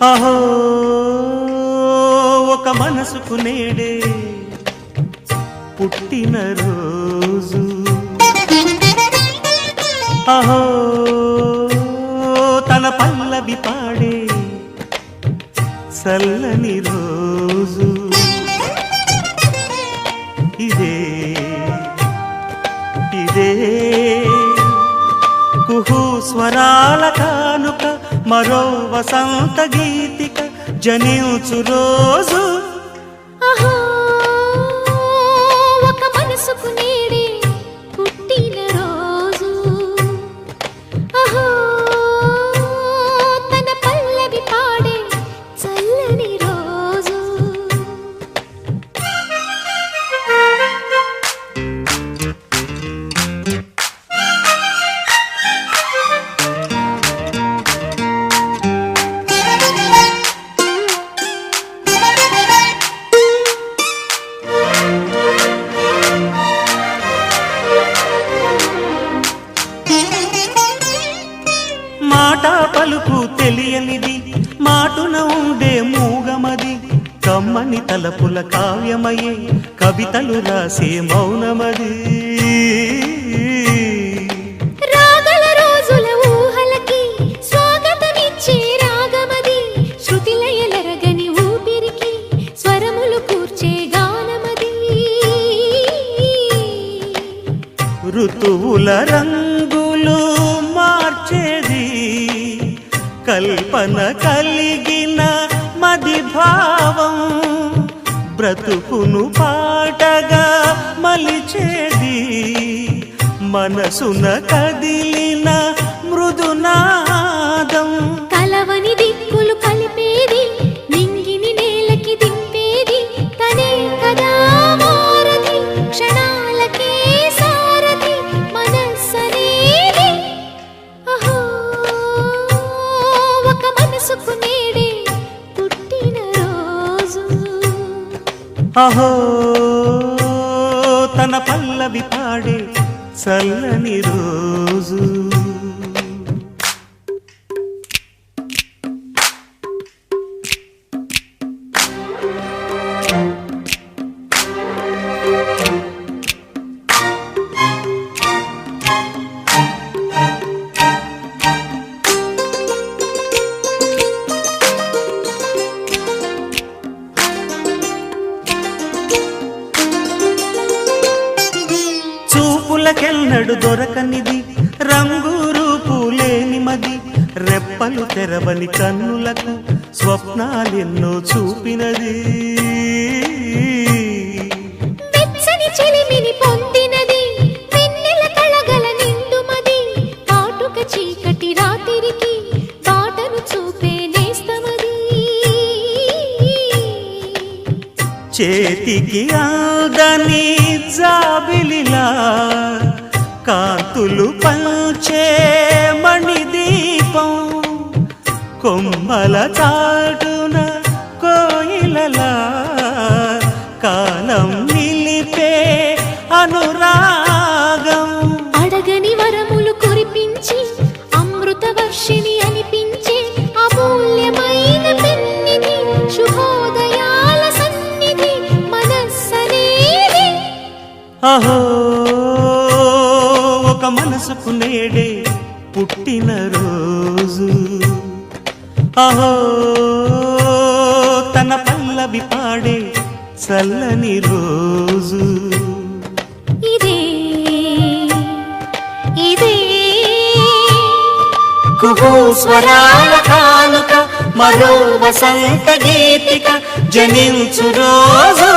అహో ఒక మనసుకు నేడే పుట్టిన రోజు, అహో తన పల్లవి పాడే చల్లని రోజు. ఇదే ఇదే కుహు స్వరాల కానుక, మరో వసంత గీతిక జనించు రోజు. అహో ఒక మనసుకు నేడే పుట్టిన రోజు, అహో తన పల్లవి పాడే చల్లని రోజు. మాట పలుకు తెలియనిది, మాటున ఉండే మూగమది, కమ్మని తలపుల కావ్యమయే కవితలు రాసే మౌనమది. రాగల రోజుల ఊహలకి స్వాగతమిచ్చే రాగమది, శృతిలయలరగని ఊపిరికి స్వరములు కూర్చే గానమది. ఋతువుల రంగులు మార్చేది, కల్పన కలిగిన మది భావం, బ్రతుకును పాటగా మలిచేది, మనసున కదిలిన మృదునాదం. కలవని దిక్కులు కలిపేది, నింగిని నేలకి దింపేది, తనే కదా వారధి, క్షణాలకే సారథి మనస్సనేది. అహో ఒక మనసుకు నేడే పుట్టిన రోజు, అహో తన పల్లవి పాడే చల్లని రోజు. చూపులకెన్నడు దొరకనిది, రంగు రూపు లేని మది, రెప్పలు తెరవని కన్నులకు స్వప్నాలెన్నో చూపినది. వెచ్చని చెలిమిని పొందినది, వెన్నెల కళగల నిండుమది, కాటుక చీకటి రాత్రికి బాటను చూపే నేస్తమది. చేతికి ఆదని జాబిలిలా కాంతులు పంచే మణిదీపం, కొమ్మల చాటున కోయిలలా కాలం నిలిపే అనురాగం. అడగని వరములు కురిపించి అమృత వర్షిణి అనిపించే అమూల్యమైన పెన్నిధి, శుభోదయాల సన్నిధి మనస్సనేది. అహో ఒక మనసుకు నేడే పుట్టిన రోజు, అహో తన పల్లవి పాడే చల్లని రోజు. ఇదే ఇదే కుహు స్వరాల కానుక, మరో వసంత గీతిక జనించు రోజు.